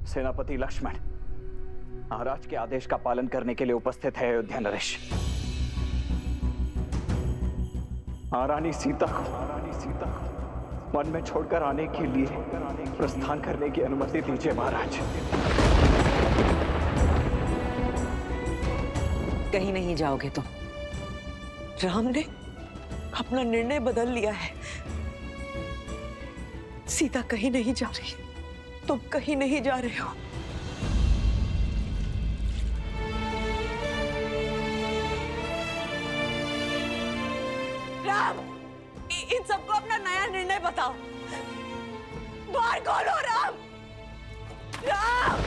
सेनापति लक्ष्मण महाराज के आदेश का पालन करने के लिए उपस्थित है अयोध्या नरेश। महारानी सीता को वन में छोड़कर आने के लिए प्रस्थान करने की अनुमति दीजिए महाराज। कहीं नहीं जाओगे तुम। राम ने अपना निर्णय बदल लिया है। सीता कहीं नहीं जा रही, तुम कहीं नहीं जा रहे हो। राम, इन सबको अपना नया निर्णय बताओ। द्वार खोलो राम। राम,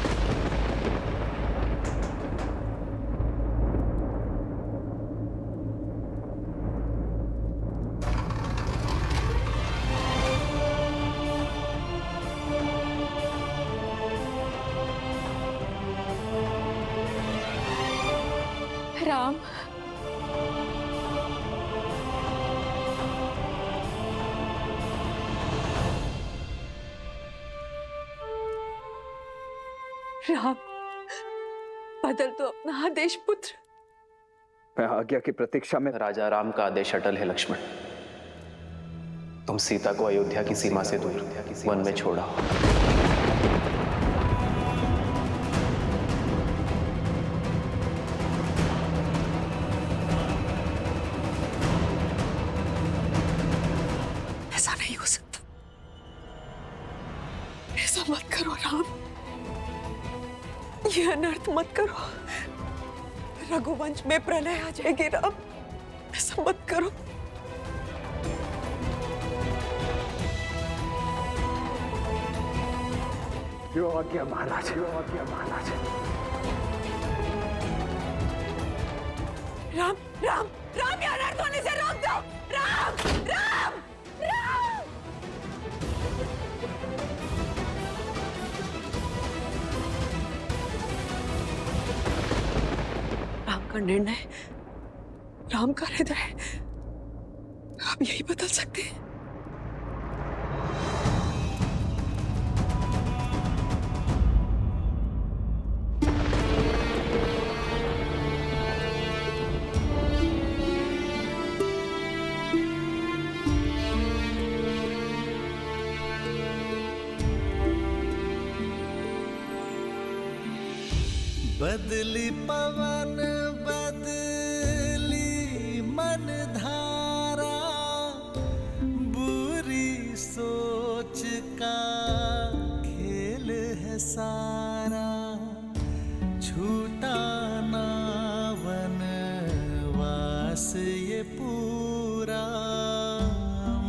राम, राम, बदल दो अपना आदेश पुत्र। मैं आज्ञा की प्रतीक्षा में। राजा राम का आदेश अटल है लक्ष्मण। तुम सीता को अयोध्या की सीमा से दूर वन में छोड़ा। ऐसा नहीं हो सकता। ऐसा मत करो राम, ये अनर्थ मत करो। रघुवंश में प्रलय आ जाएगी राम, ऐसा मत करो। जो आज्ञा महाराज, जो आज्ञा महाराज। राम, राम, राम, ये अनर्थ होने से रोक दो। राम, राम, राम। राम का निर्णय, राम का हृदय, आप यही बदल सकते हैं। बदली पवन बदली मन धारा, बुरी सोच का खेल है सारा। छूटा ना वनवास ये पूरा,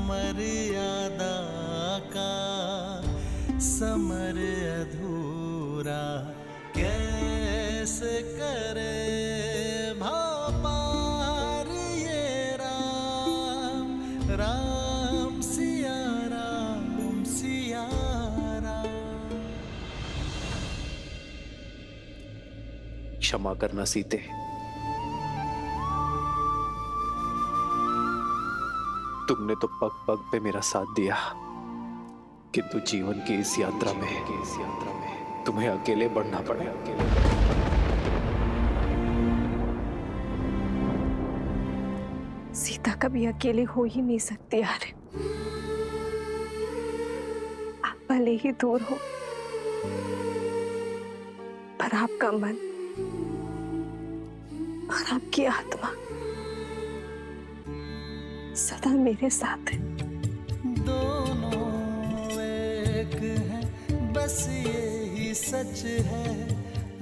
मर्यादा का समर अधूरा। कैसे करे भाव पार ये राम, राम सिया राम, सिया राम। क्षमा करना सीते। तुमने तो पग पग पे मेरा साथ दिया, किंतु जीवन की इस यात्रा में तुम्हें अकेले बढ़ना पड़े। सीता कभी अकेले हो ही नहीं सकती यार। आप भले ही दूर हो, पर आपका मन और आपकी आत्मा सदा मेरे साथ है। दोनों एक है, बस यही सच है।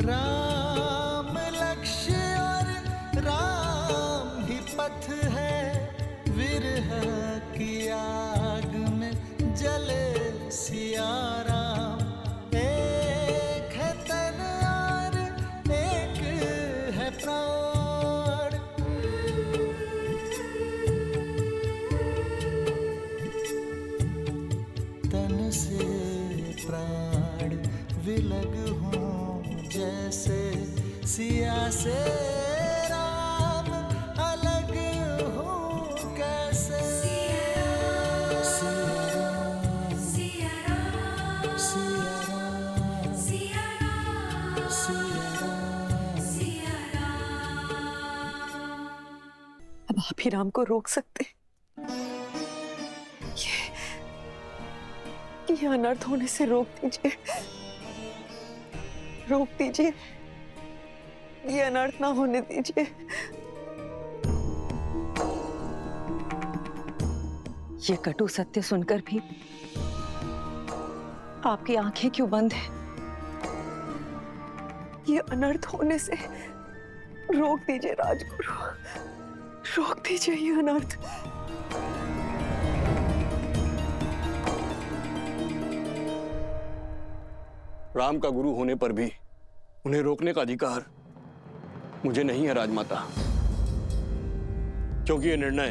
राम लक्ष्य और राम ही पथ है। विरह की आग में जले सिया राम। एक है तन और एक है प्राण। तन से प्राण विलग हों जैसे, सिया से राम अलग हों कैसे। सिया राम, सिया राम, सिया राम, सिया आप ही राम को रोक सकते। ये अनर्थ होने से रोक दीजिए, रोक दीजिए, ये अनर्थ ना होने दीजिए। ये कटु सत्य सुनकर भी आपकी आंखें क्यों बंद हैं? ये अनर्थ होने से रोक दीजिए राजगुरु, रोक दीजिए ये अनर्थ। राम का गुरु होने पर भी उन्हें रोकने का अधिकार मुझे नहीं है राजमाता, क्योंकि यह निर्णय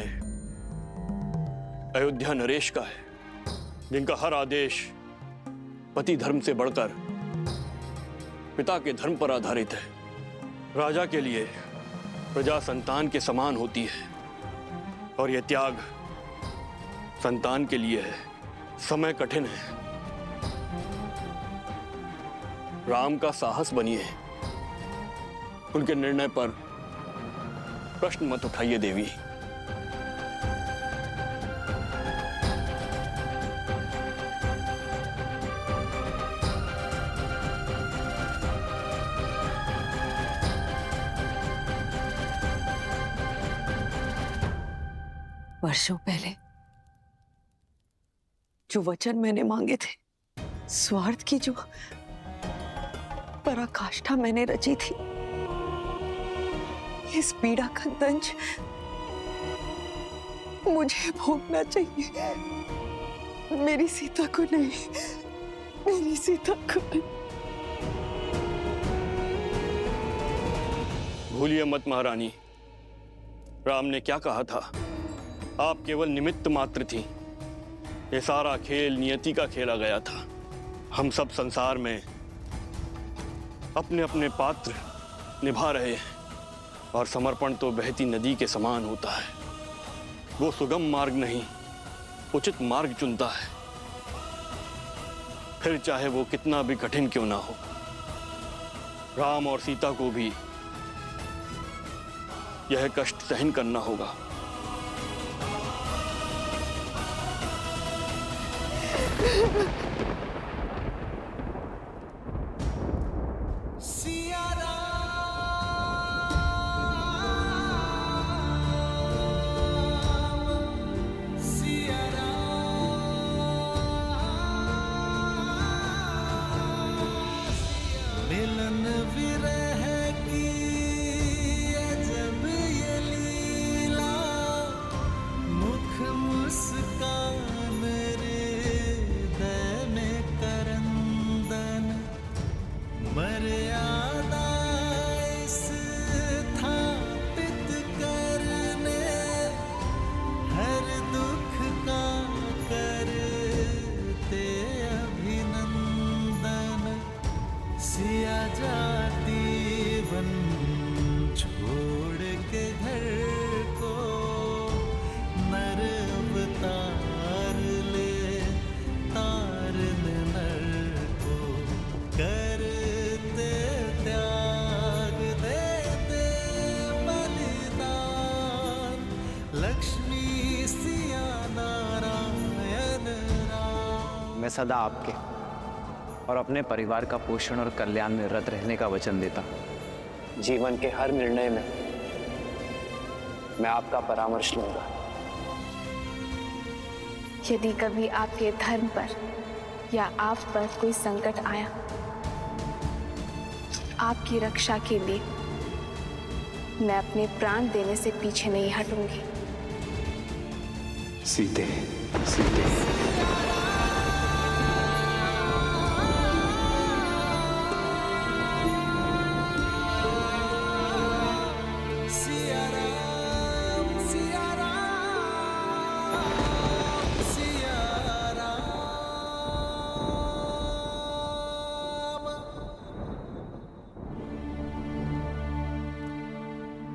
अयोध्या नरेश का है, जिनका हर आदेश पति धर्म से बढ़कर पिता के धर्म पर आधारित है। राजा के लिए प्रजा संतान के समान होती है, और यह त्याग संतान के लिए है। समय कठिन है, राम का साहस बनिए, उनके निर्णय पर प्रश्न मत उठाइए देवी। वर्षों पहले जो वचन मैंने मांगे थे, स्वार्थ की जो पराकाष्ठा मैंने रची थी, इस पीड़ा का दंश मुझे भोगना चाहिए, मेरी सीता को नहीं, मेरी सीता को नहीं। भूलिए मत महारानी, राम ने क्या कहा था? आप केवल निमित्त मात्र थी। ये सारा खेल नियति का खेला गया था। हम सब संसार में अपने अपने पात्र निभा रहे हैं, और समर्पण तो बहती नदी के समान होता है। वो सुगम मार्ग नहीं, उचित मार्ग चुनता है, फिर चाहे वो कितना भी कठिन क्यों ना हो। राम और सीता को भी यह कष्ट सहन करना होगा। मिलन विरह की अजब ये लीला, मुख मुस्कान हृदय में करंदन, मर्यादा स्थापित करने, हर दुख का करते अभिनंदन। सिया जाती वन छोड़ के घर को, नर अवतार ले तार नर को, करते त्याग देते बलिदान, लक्ष्मी सिया नारायण राम। मैं सदा आपके और अपने परिवार का पोषण और कल्याण में रत रहने का वचन देता हूं। जीवन के हर निर्णय में मैं आपका परामर्श लूंगा। यदि कभी आपके धर्म पर या आप पर कोई संकट आया, आपकी रक्षा के लिए मैं अपने प्राण देने से पीछे नहीं हटूंगी। सीते, सीते।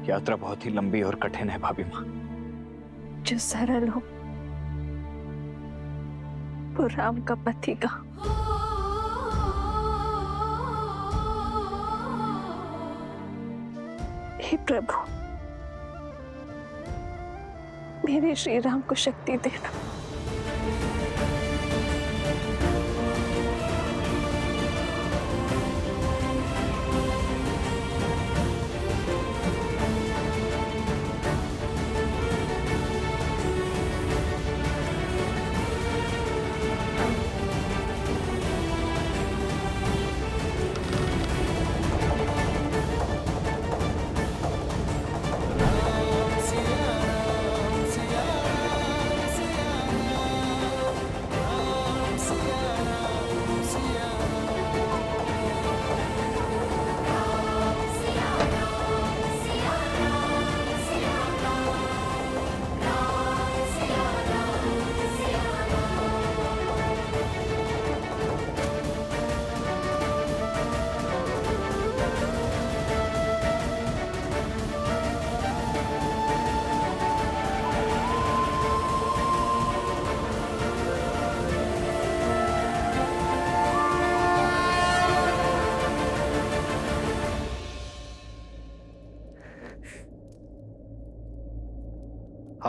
यात्रा बहुत ही लंबी और कठिन है भाभी माँ। जो सरल हो वो राम का पति का। हे प्रभु, मेरे श्री राम को शक्ति देना।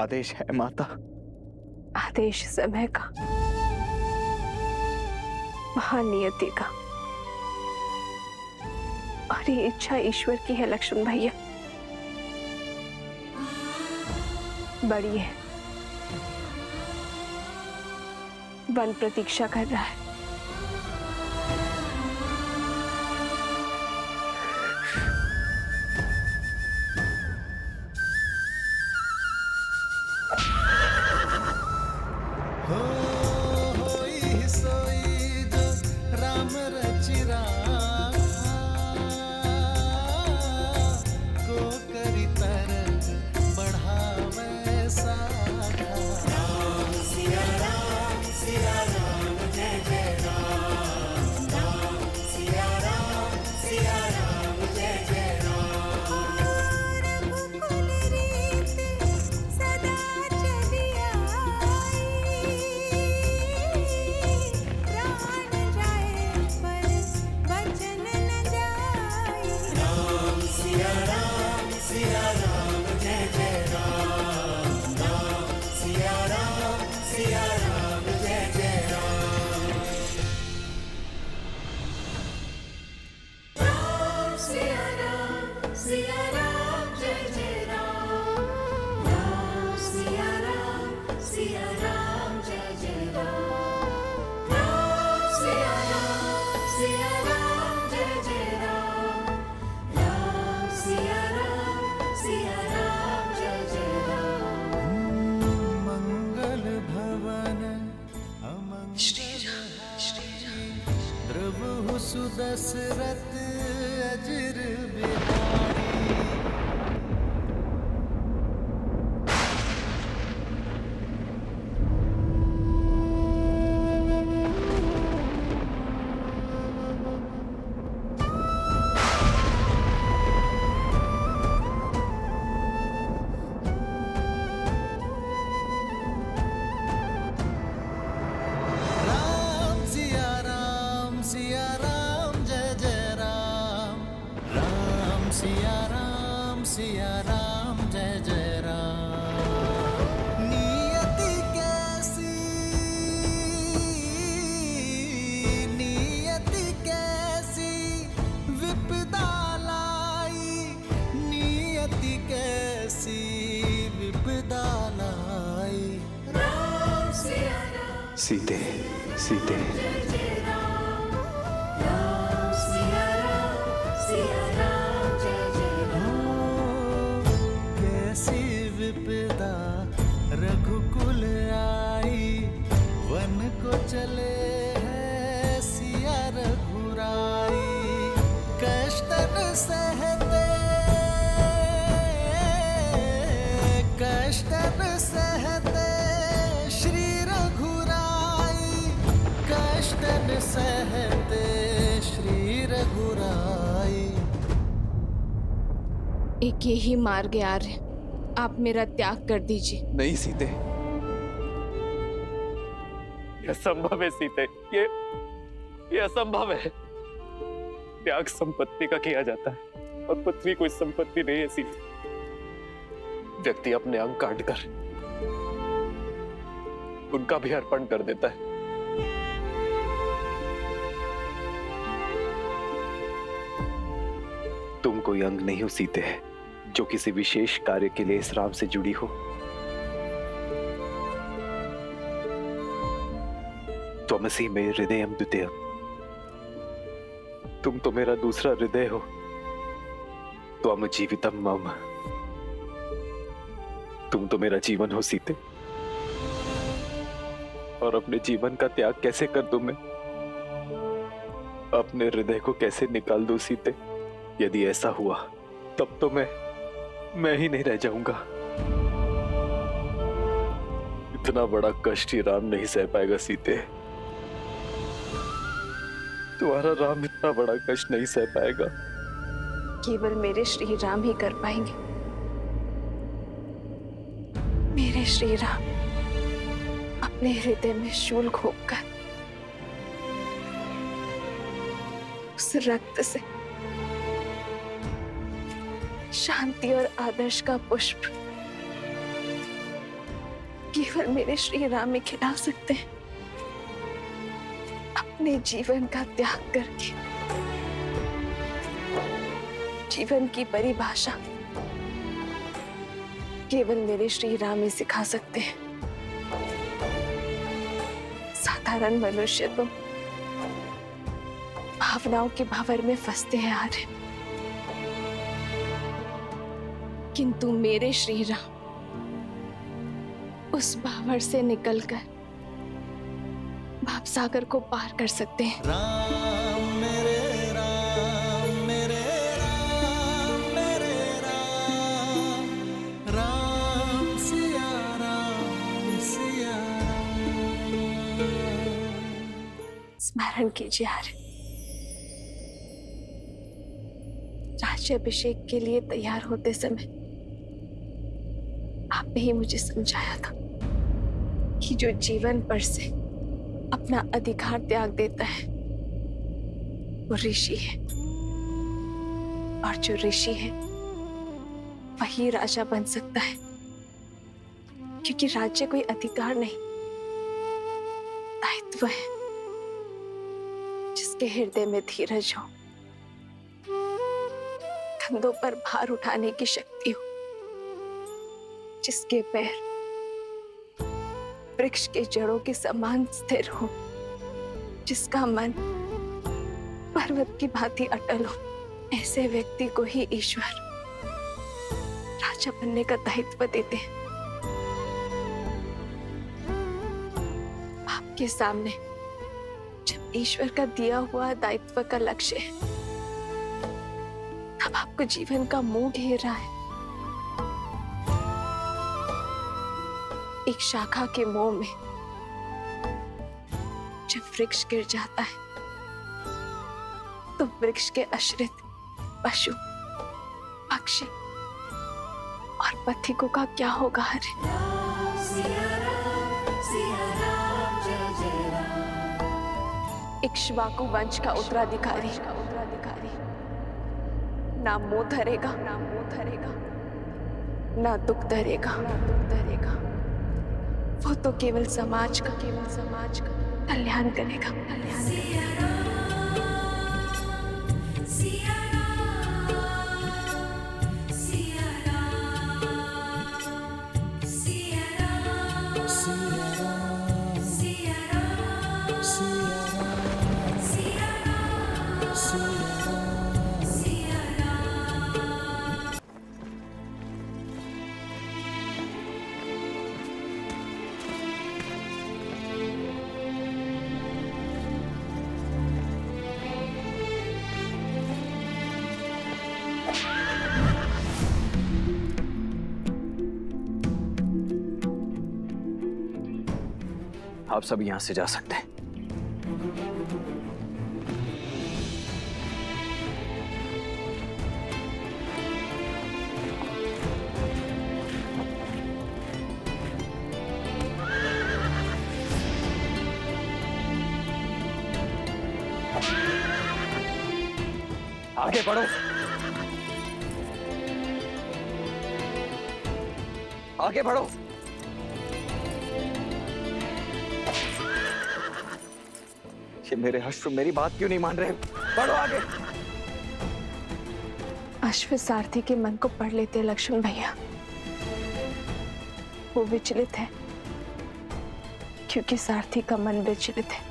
आदेश है माता। आदेश समय का, महानियति का, और ये इच्छा ईश्वर की है लक्ष्मण भैया। बड़ी है, वन प्रतीक्षा कर रहा है। होई सोई जो राम रचि राखा, को करी तरग बढ़ावे साधा। राम सिया राम जय जय राम। राम सिया राम जय जय राम। रघुकुल रीत सदा चली आई, प्राण जाए पर वचन न जाए। राम सिया राम जय जय राम। राम सिया राम जय जय राम। राम सिया राम जय जय राम। राम सिया राम जय जय राम। राम सिया राम जय जय राम। राम सिया राम जय जय राम। मंगल भवन अमंगल हारी, द्रवहु सुदशरथ अजिर बिहारी। राम सिया राम जय जय राम। राम सिया राम जय जय राम। नियति कैसी विपदा लाई, नियति कैसी विपदा लाई। राम सिया राम सीते सीते जय जय राम। राम सिया राम जय जय राम। कैसी विपदा रघुकुल आई, वन को चले हैं सिया रघुराई। कष्टन सहते श्री रघुराई। कष्टन सहते श्री रघुराई। एक यही मार्ग है आर्य, आप मेरा त्याग कर दीजिए। नहीं सीते, यह असंभव है सीते, ये असंभव है। त्याग संपत्ति का किया जाता है और पृथ्वी कोई संपत्ति नहीं है सीते। व्यक्ति अपने अंग काटकर उनका भी अर्पण कर देता है। तुम कोई अंग नहीं हो सीते, जो किसी विशेष कार्य के लिए इस राम से जुड़ी हो। त्वमसि मे हृदयम द्वितीयम्। तुम तो मेरा दूसरा हृदय हो। त्वम जीवितम मम। तुम तो मेरा जीवन हो सीते। और अपने जीवन का त्याग कैसे कर दूं मैं? अपने हृदय को कैसे निकाल दूं सीते? यदि ऐसा हुआ तब तो मैं ही नहीं रह जाऊंगा। इतना बड़ा कष्ट ही राम नहीं सह पाएगा सीते। तुम्हारा राम इतना बड़ा कष्ट नहीं सह पाएगा। केवल मेरे श्री राम ही कर पाएंगे। मेरे श्री राम अपने हृदय में शूल घोंपकर उस रक्त से शांति और आदर्श का पुष्प केवल मेरे श्री राम ही खिला सकते हैं। अपने जीवन का त्याग करके जीवन की परिभाषा केवल मेरे श्री राम ही सिखा सकते हैं। साधारण मनुष्य तो भावनाओं के भावर में फंसते हैं आर्य, किंतु मेरे श्री राम उस भावर से निकलकर भाव सागर को पार कर सकते हैं। राम मेरे राम मेरे राम मेरे राम राम सिया राम सिया स्मरण कीजिए आर्य। राज्याभिषेक के लिए तैयार होते समय आपने ही मुझे समझाया था कि जो जीवन पर से अपना अधिकार त्याग देता है वो ऋषि है, और जो ऋषि है वही राजा बन सकता है, क्योंकि राज्य कोई अधिकार नहीं, दायित्व है। जिसके हृदय में धीरज हो, कंधों पर भार उठाने की शक्ति हो, जिसके पैर वृक्ष के जड़ों के समान स्थिर हो, जिसका मन पर्वत की भांति अटल हो, ऐसे व्यक्ति को ही ईश्वर राजा बनने का दायित्व देते हैं। आपके सामने जब ईश्वर का दिया हुआ दायित्व का लक्ष्य है, तब आपको जीवन का मोह घेर रहा है। एक शाखा के मोह में जब वृक्ष गिर जाता है तो वृक्ष के आश्रित पशु, पक्षी और पथिकों का क्या होगा? हरे इक्ष्वाकु वंश का उत्तराधिकारी ना मोह धरेगा, ना दुख धरेगा। वो तो केवल समाज का कल्याण करेगा। आप सब यहां से जा सकते हैं। आगे बढ़ो, आगे बढ़ो। ये मेरे अश्व मेरी बात क्यों नहीं मान रहे? बढ़ो आगे। अश्व सारथी के मन को पढ़ लेते लक्ष्मण भैया। वो विचलित है क्योंकि सारथी का मन विचलित है।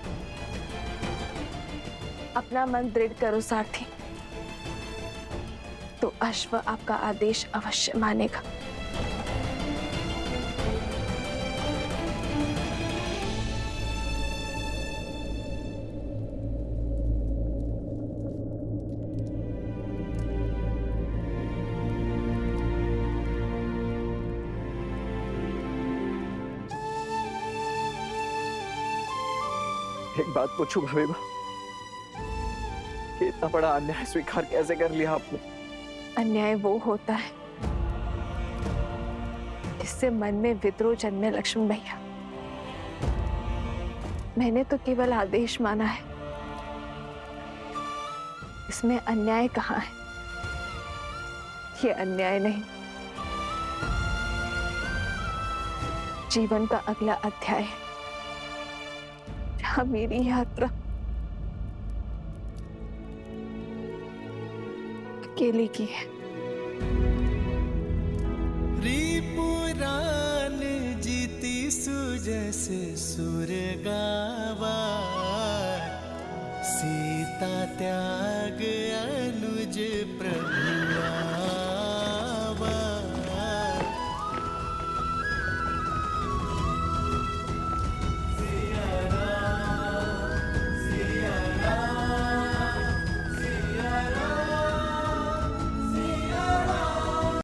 अपना मन दृढ़ करो सारथी, तो अश्व आपका आदेश अवश्य मानेगा। एक बात पूछूं भाभी, कि इतना बड़ा अन्याय स्वीकार कैसे कर लिया आपने? अन्याय वो होता है जिससे मन में विद्रोह जन्मे लक्ष्मण भैया। मैंने तो केवल आदेश माना है, इसमें अन्याय कहाँ है? ये अन्याय नहीं, जीवन का अगला अध्याय है जहां मेरी यात्रा अकेले की है। रिपुरान जीती सुजस सुर गावा, सीता त्याग